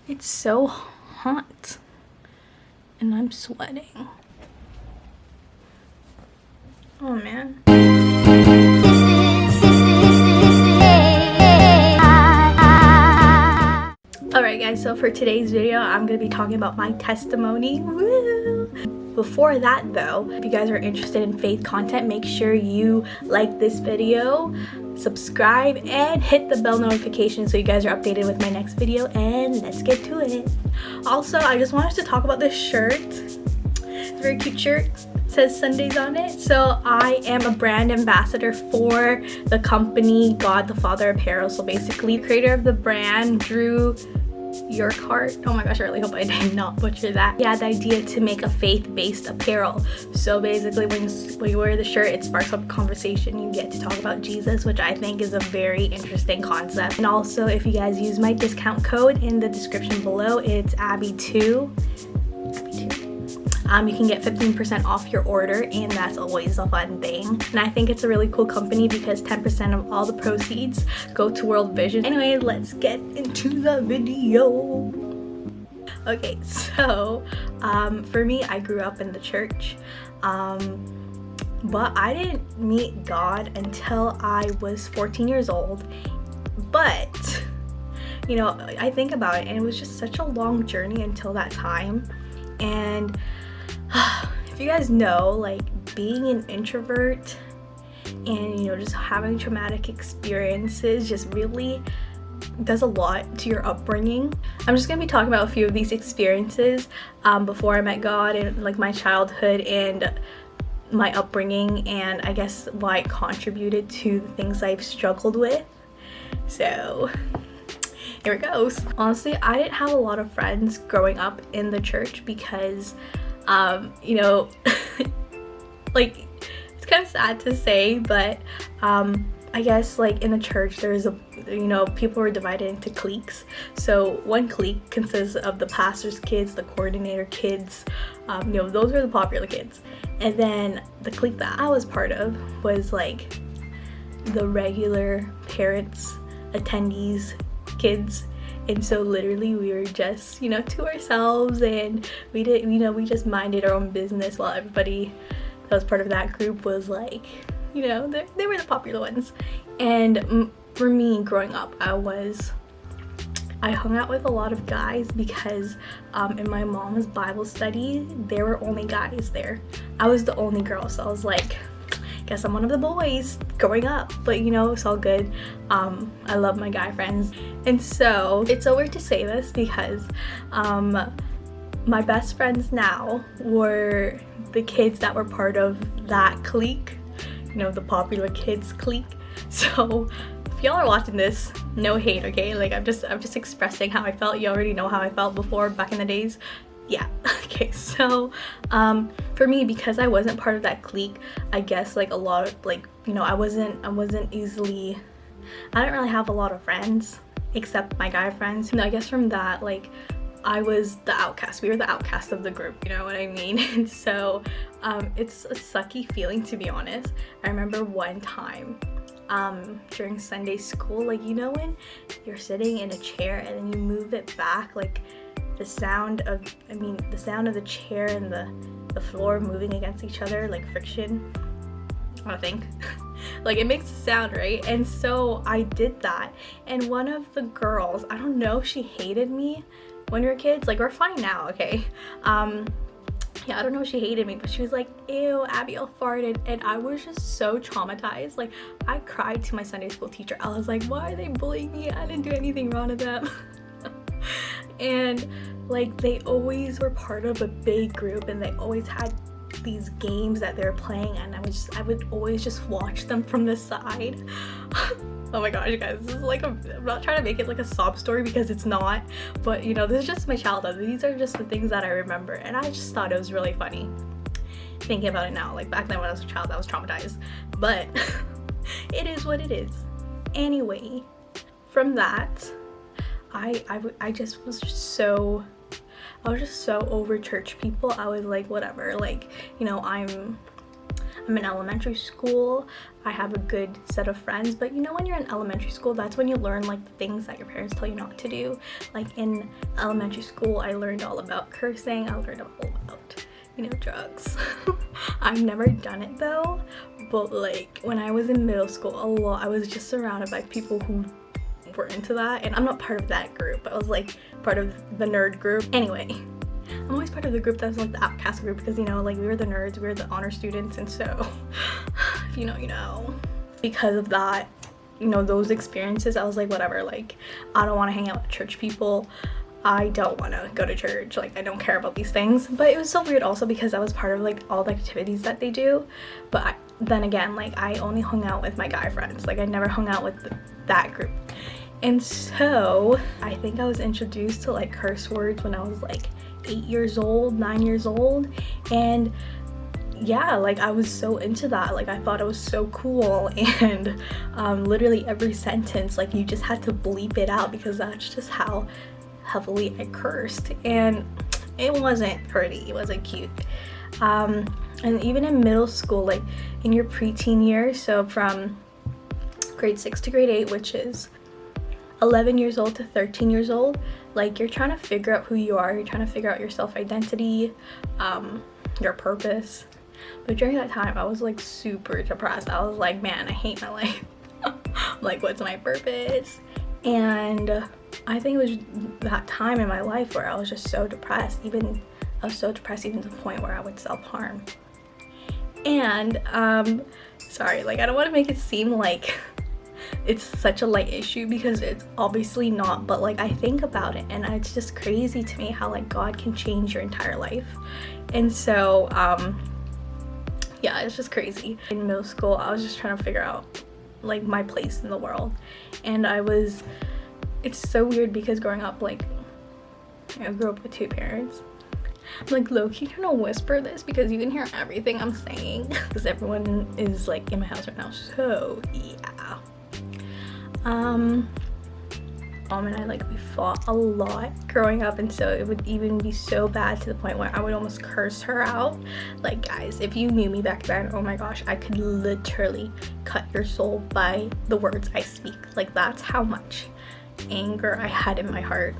It's so hot and I'm sweating. Oh man. Alright guys, so for today's video, I'm going to be talking about my testimony. Woo! Before that though, if you guys are interested in faith content, make sure you like this video, subscribe, and hit the bell notification so you guys are updated with my next video, and let's get to it. Also, I just wanted to talk about this shirt. It's a very cute shirt. It says Sundays on it. So I am a brand ambassador for the company God the Father Apparel. So basically, the creator of the brand, Drew your cart. Oh my gosh, I really hope I did not butcher that. He had the idea to make a faith-based apparel. So basically when you wear the shirt, it sparks up a conversation. You get to talk about Jesus, which I think is a very interesting concept. And also, if you guys use my discount code in the description below, it's Abby2. You can get 15% off your order, and that's always a fun thing. And I think it's a really cool company because 10% of all the proceeds go to World Vision. Anyway, let's get into the video. Okay, so for me, I grew up in the church, but I didn't meet God until I was 14 years old. But you know, I think about it, and it was just such a long journey until that time. And if you guys know, like, being an introvert and, you know, just having traumatic experiences just really does a lot to your upbringing. I'm just gonna be talking about a few of these experiences before I met God, and like my childhood and my upbringing, and I guess why it contributed to the things I've struggled with. So here it goes. Honestly, I didn't have a lot of friends growing up in the church because you know, like, it's kind of sad to say, but I guess like in the church there's people were divided into cliques. So one clique consists of the pastor's kids, the coordinator kids, you know, those were the popular kids. And then the clique that I was part of was like the regular parents, attendees, kids. And so literally we were just, you know, to ourselves, and we just minded our own business while everybody that was part of that group was like, you know, they were the popular ones. And for me growing up, I hung out with a lot of guys because in my mom's Bible study, there were only guys there. I was the only girl, so I was like, guess I'm one of the boys growing up, but you know, it's all good. I love my guy friends. And so it's so weird to say this because my best friends now were the kids that were part of that clique, you know, the popular kids clique. So if y'all are watching this, no hate, okay? Like, I'm just expressing how I felt. You already know how I felt before, back in the days. Yeah. Okay, so for me, because I wasn't part of that clique, I guess like a lot of, like, you know, I didn't really have a lot of friends except my guy friends. You know, I guess from that, like, I was the outcast. We were the outcast of the group, you know what I mean? And so it's a sucky feeling, to be honest. I remember one time during Sunday school, like, you know, when you're sitting in a chair and then you move it back, like the sound of the chair and the floor moving against each other, like friction, I think. Like, it makes a sound, right? And so I did that, and one of the girls, I don't know, she hated me when we were kids. Like, we're fine now, okay? Yeah, I don't know if she hated me, but she was like, ew, Abigail farted. And I was just so traumatized. Like, I cried to my Sunday school teacher. I was like, why are they bullying me? I didn't do anything wrong to them. And like, they always were part of a big group, and they always had these games that they were playing, and I would always just watch them from the side. Oh my gosh, you guys, this is like I'm not trying to make it like a sob story because it's not, but you know, this is just my childhood. These are just the things that I remember, and I just thought it was really funny thinking about it now. Like, back then when I was a child, I was traumatized, but it is what it is. Anyway, from that, I just was just so over church people. I was like, whatever, like, you know, I'm I'm in elementary school. I have a good set of friends, but you know, when you're in elementary school, that's when you learn like the things that your parents tell you not to do. Like in elementary school, I learned all about cursing. I learned all about, you know, drugs. I've never done it though, but like when I was in middle school, I was just surrounded by people who were into that, and I'm not part of that group. I was like part of the nerd group. Anyway, I'm always part of the group that was like the outcast group, because you know, like we were the nerds, we were the honor students, and so if you know, you know. Because of that, you know, those experiences, I was like, whatever, like I don't want to hang out with church people. I don't want to go to church, like I don't care about these things. But it was so weird also because I was part of like all the activities that they do, but then again, like I only hung out with my guy friends. Like I never hung out with that group. And so I think I was introduced to like curse words when I was like 8 years old, 9 years old, and yeah, like I was so into that. Like I thought it was so cool, and literally every sentence, like you just had to bleep it out because that's just how heavily I cursed, and it wasn't pretty, it wasn't cute. And even in middle school, like in your preteen years, so from grade 6 to grade 8, which is 11 years old to 13 years old, like you're trying to figure out who you are, you're trying to figure out your self-identity, your purpose. But during that time, I was like super depressed. I was like, man, I hate my life. Like, what's my purpose? And I think it was that time in my life where I was just so depressed. I was so depressed even to the point where I would self-harm. And sorry, like I don't want to make it seem like it's such a light issue, because it's obviously not, but like I think about it and it's just crazy to me how like God can change your entire life. And so yeah, it's just crazy. In middle school, I was just trying to figure out like my place in the world, and it's so weird because growing up, like I grew up with 2 parents. I'm like low-key trying to whisper this because you can hear everything I'm saying because everyone is like in my house right now, so yeah. Mom and I, like, we fought a lot growing up, and so it would even be so bad to the point where I would almost curse her out. Like, guys, if you knew me back then, oh my gosh, I could literally cut your soul by the words I speak. Like, that's how much anger I had in my heart.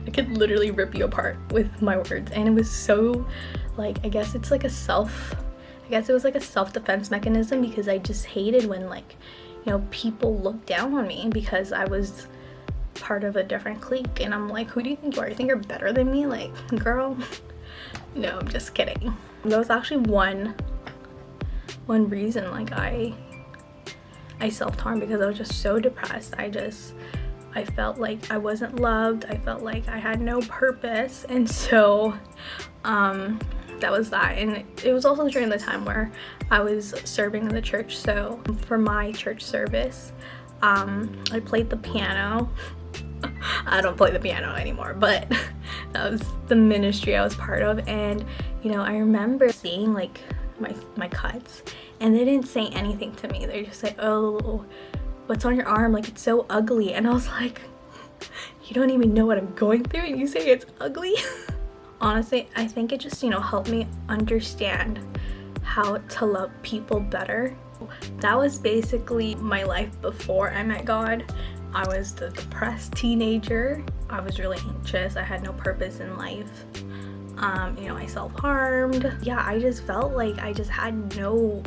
I could literally rip you apart with my words, and it was so, like, I guess it was like a self-defense mechanism, because I just hated when, like, you know, people look down on me because I was part of a different clique, and I'm like, who do you think you are? You think you're better than me? Like, girl, no, I'm just kidding. There was actually one reason, like, I self-harmed, because I was just so depressed. I felt like I wasn't loved. I felt like I had no purpose, and so that was that. And it was also during the time where I was serving in the church. So for my church service, I played the piano. I don't play the piano anymore, but that was the ministry I was part of. And you know, I remember seeing like my cuts, and they didn't say anything to me. They just said, oh, what's on your arm? Like, it's so ugly. And I was like, you don't even know what I'm going through and you say it's ugly? Honestly, I think it just, you know, helped me understand how to love people better. That was basically my life before I met God. I was the depressed teenager. I was really anxious. I had no purpose in life. You know, I self-harmed. Yeah, I just felt like I just had no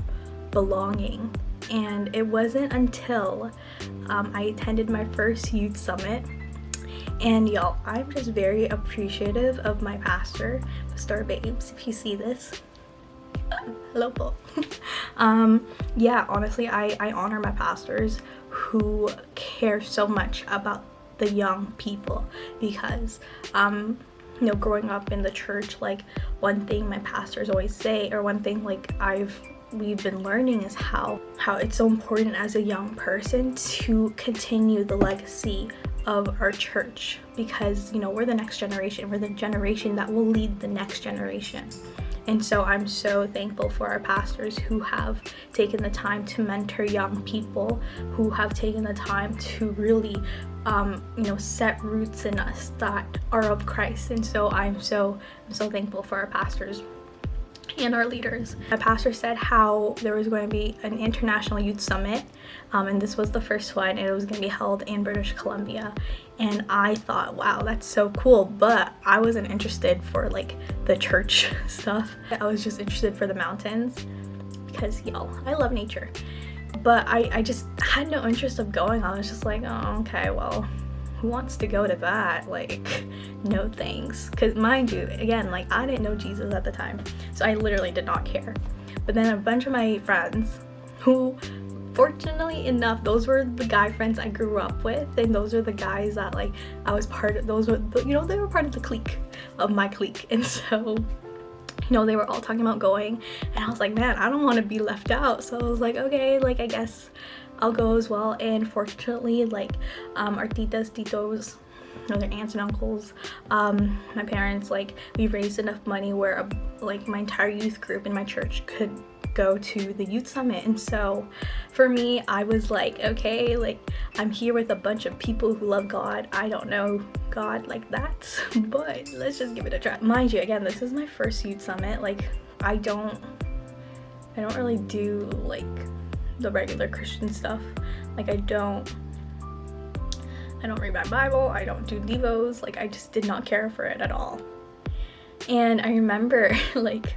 belonging. And it wasn't until I attended my first youth summit, and y'all, I'm just very appreciative of my pastor, Pastor Babes, if you see this. Hello, Paul. Yeah, honestly, I honor my pastors who care so much about the young people, because you know, growing up in the church, like, one thing my pastors always say, or one thing like we've been learning, is how it's so important as a young person to continue the legacy of our church, because you know, we're the next generation, we're the generation that will lead the next generation. And so I'm so thankful for our pastors who have taken the time to mentor young people, who have taken the time to really you know, set roots in us that are of Christ. And so I'm so thankful for our pastors. and our leaders. My pastor said how there was going to be an international youth summit, and this was the first one, and it was going to be held in British Columbia. And I thought, wow, that's so cool, but I wasn't interested for like the church stuff. I was just interested for the mountains because, y'all, I love nature. But I just had no interest of going. I was just like, oh, okay, well, who wants to go to that? Like, no thanks. Because mind you, again, like, I didn't know Jesus at the time, so I literally did not care. But then a bunch of my friends who, fortunately enough, those were the guy friends I grew up with, and those are the guys that, like, I was part of. Those were, you know, they were part of the clique, of my clique. And so, you know, they were all talking about going, and I was like, man, I don't want to be left out. So I was like, okay, like, I guess I'll go as well. And fortunately, like, our titos, you know, their aunts and uncles, my parents, like, we raised enough money where like my entire youth group in my church could go to the youth summit. And so for me, I was like, okay, like, I'm here with a bunch of people who love God. I don't know God like that, but let's just give it a try. Mind you, again, this is my first youth summit. Like, I don't really do like the regular Christian stuff. Like, I don't read my Bible, I don't do devos. Like, I just did not care for it at all. And I remember, like,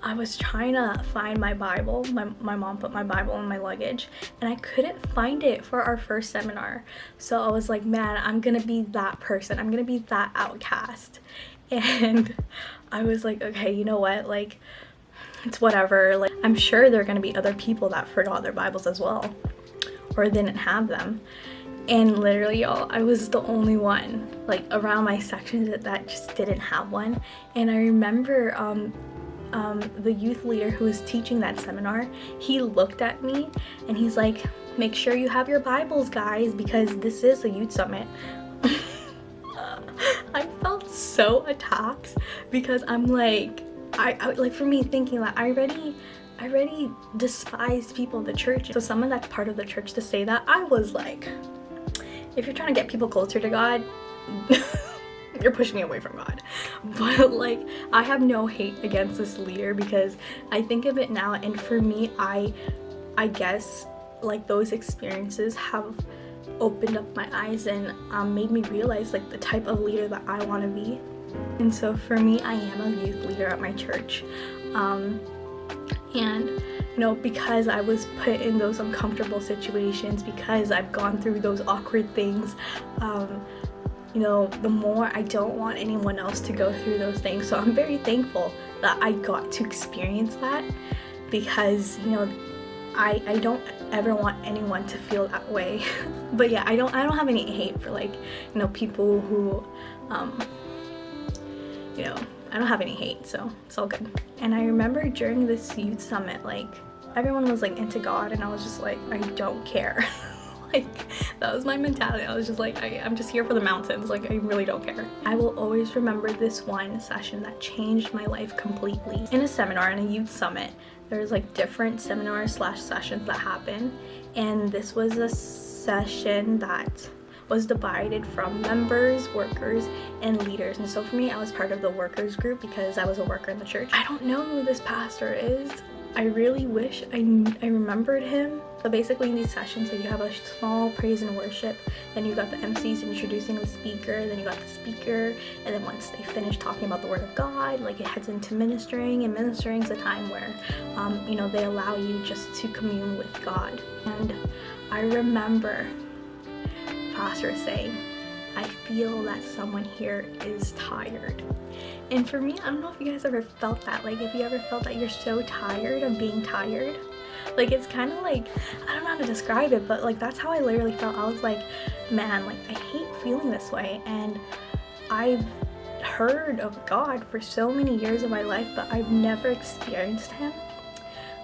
I was trying to find my Bible. My mom put my Bible in my luggage, and I couldn't find it for our first seminar. So I was like, man, I'm gonna be that person. I'm gonna be that outcast. And I was like, okay, you know what? Like, it's whatever. Like, I'm sure there are gonna be other people that forgot their Bibles as well, or didn't have them. And literally, y'all, I was the only one, like, around my section that just didn't have one. And I remember the youth leader who was teaching that seminar, he looked at me and he's like, make sure you have your Bibles, guys, because this is a youth summit. I felt so attacked because I'm like, I like, for me, thinking that I already despised people in the church. So someone that's part of the church to say that, I was like, if you're trying to get people closer to God, you're pushing me away from God. But like, I have no hate against this leader because I think of it now, and for me, I guess like those experiences have opened up my eyes and made me realize like the type of leader that I want to be. And so for me, I am a youth leader at my church, and you know, because I was put in those uncomfortable situations, because I've gone through those awkward things, you know, the more I don't want anyone else to go through those things. So I'm very thankful that I got to experience that, because, you know, I don't ever want anyone to feel that way. But yeah, I don't have any hate for, like, you know, people who, you know, I don't have any hate, so it's all good. And I remember during this youth summit, like, everyone was like into God, and I was just like, I don't care. Like, that was my mentality. I was just like, I'm just here for the mountains. Like, I really don't care. I will always remember this one session that changed my life completely. In a seminar, in a youth summit, there's like different seminars / sessions that happen, and this was a session that was divided from members, workers, and leaders. And so for me, I was part of the workers group because I was a worker in the church. I don't know who this pastor is. I really wish I remembered him. So basically in these sessions, so you have a small praise and worship, then you got the MCs introducing the speaker, then you got the speaker, and then once they finish talking about the word of God, like, it heads into ministering, and ministering is a time where, you know, they allow you just to commune with God. And I remember pastor saying, I feel that someone here is tired. And for me, I don't know if you guys ever felt that. Like, if you ever felt that you're so tired of being tired. Like, it's kind of like, I don't know how to describe it, but like, that's how I literally felt. I was like, man, like, I hate feeling this way. And I've heard of God for so many years of my life, but I've never experienced him.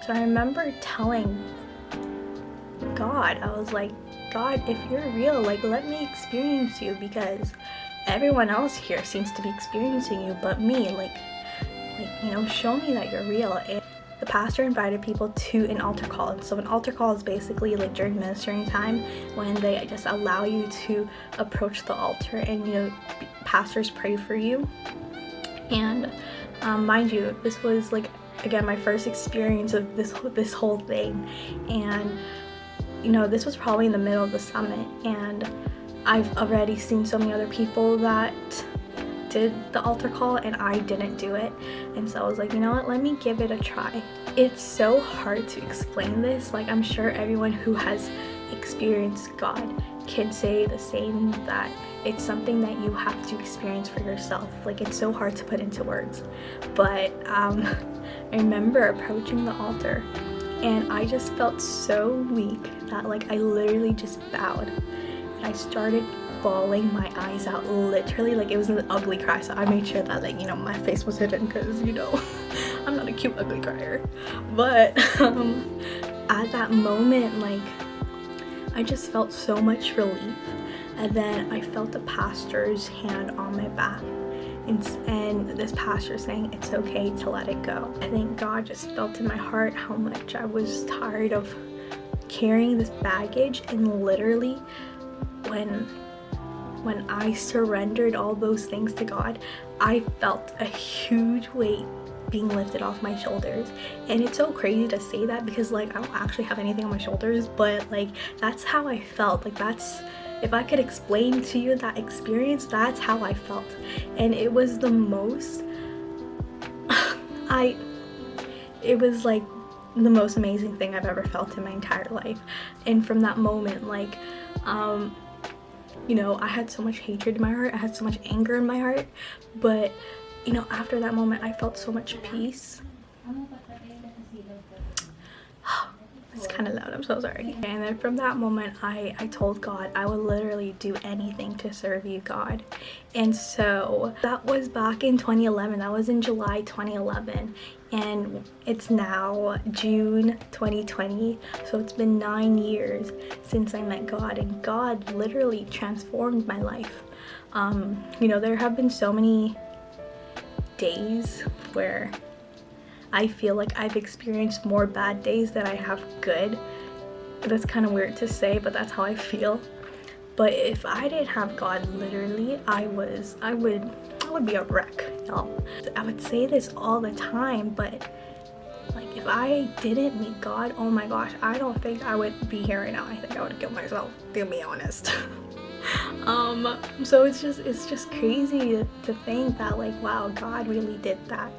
So I remember telling God, I was like, God, if you're real, like, let me experience you, because everyone else here seems to be experiencing you but me. Like, you know, show me that you're real. And the pastor invited people to an altar call. And so an altar call is basically like during ministering time, when they just allow you to approach the altar, and, you know, pastors pray for you. And mind you, this was like again, my first experience of this whole thing. And you know, this was probably in the middle of the summit, and I've already seen so many other people that did the altar call and I didn't do it. And so I was like, you know what, let me give it a try. It's so hard to explain this. Like, I'm sure everyone who has experienced God can say the same, that it's something that you have to experience for yourself. Like, it's so hard to put into words. But I remember approaching the altar and I just felt so weak that like I literally just bowed and I started bawling my eyes out, literally. Like, it was an ugly cry, so I made sure that, like, you know, my face was hidden because, you know, I'm not a cute ugly crier. But at that moment, like, I just felt so much relief. And then I felt the pastor's hand on my back, and this pastor saying it's okay to let it go. I think God just felt in my heart how much I was tired of carrying this baggage, and literally when I surrendered all those things to God, I felt a huge weight being lifted off my shoulders. And it's so crazy to say that because, like, I don't actually have anything on my shoulders, but like, that's how I felt. Like, that's, if I could explain to you that experience, that's how I felt. And it was the most it was like the most amazing thing I've ever felt in my entire life. And from that moment, like, you know, I had so much hatred in my heart, I had so much anger in my heart, but you know, after that moment I felt so much peace. It's kind of loud, I'm so sorry. And then from that moment I told God I would literally do anything to serve you, God. And so that was back in 2011, that was in July 2011, and it's now June 2020, so it's been 9 years since I met God, and God literally transformed my life. You know, there have been so many days where I feel like I've experienced more bad days than I have good. That's kind of weird to say, but that's how I feel. But if I didn't have God, literally, I would be a wreck, y'all. I would say this all the time, but like, if I didn't meet God, oh my gosh, I don't think I would be here right now. I think I would have killed myself, to be honest. So it's just crazy to think that, like, wow, God really did that.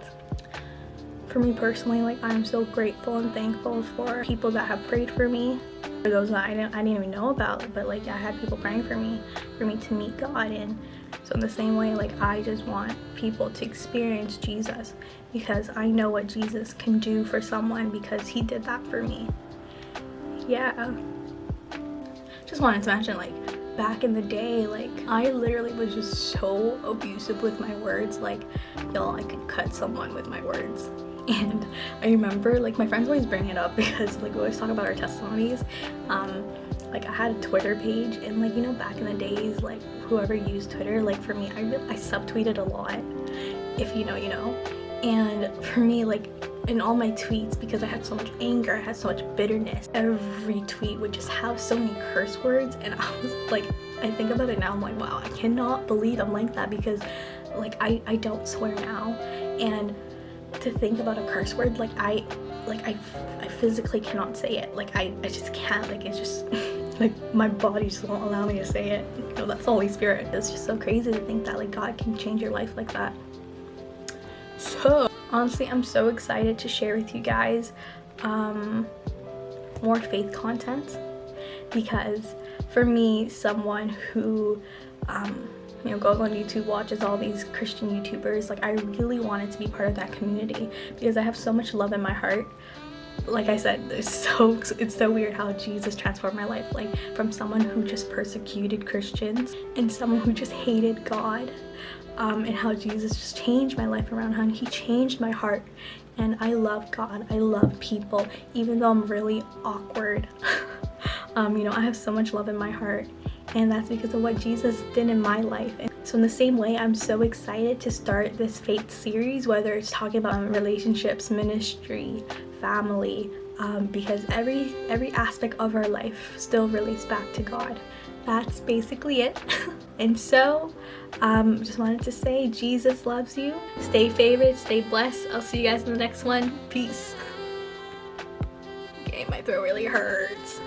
For me personally, like, I'm so grateful and thankful for people that have prayed for me, for those that I didn't even know about, but like, I had people praying for me to meet God. And so in the same way, like, I just want people to experience Jesus, because I know what Jesus can do for someone, because he did that for me. Yeah, just wanted to mention, like, back in the day, like, I literally was just so abusive with my words. Like, y'all, I could cut someone with my words. And I remember, like, my friends always bring it up because, like, we always talk about our testimonies. Like, I had a Twitter page, and, like, you know, back in the days, like, whoever used Twitter, like, for me, I subtweeted a lot. If you know, you know. And for me, like, in all my tweets, because I had so much anger, I had so much bitterness, every tweet would just have so many curse words. And I was like, I think about it now, I'm like, wow, I cannot believe I'm like that, because, like, I don't swear now. And to think about a curse word, like, I physically cannot say it. Like, I just can't. Like, it's just like, my body just won't allow me to say it. You know, that's the Holy Spirit. It's just so crazy to think that, like, God can change your life like that. So honestly, I'm so excited to share with you guys more faith content, because for me, someone who you know, goes on YouTube, watches all these Christian YouTubers, like, I really wanted to be part of that community, because I have so much love in my heart. Like I said, it's so weird how Jesus transformed my life, like, from someone who just persecuted Christians and someone who just hated God, and how Jesus just changed my life around, how he changed my heart. And I love God, I love people, even though I'm really awkward. You know, I have so much love in my heart, and that's because of what Jesus did in my life. And so in the same way, I'm so excited to start this faith series, whether it's talking about relationships, ministry, family, because every aspect of our life still relates back to God. that's basically it. And so just wanted to say Jesus loves you. Stay favored, stay blessed. I'll see you guys in the next one. Peace. Okay, my throat really hurts.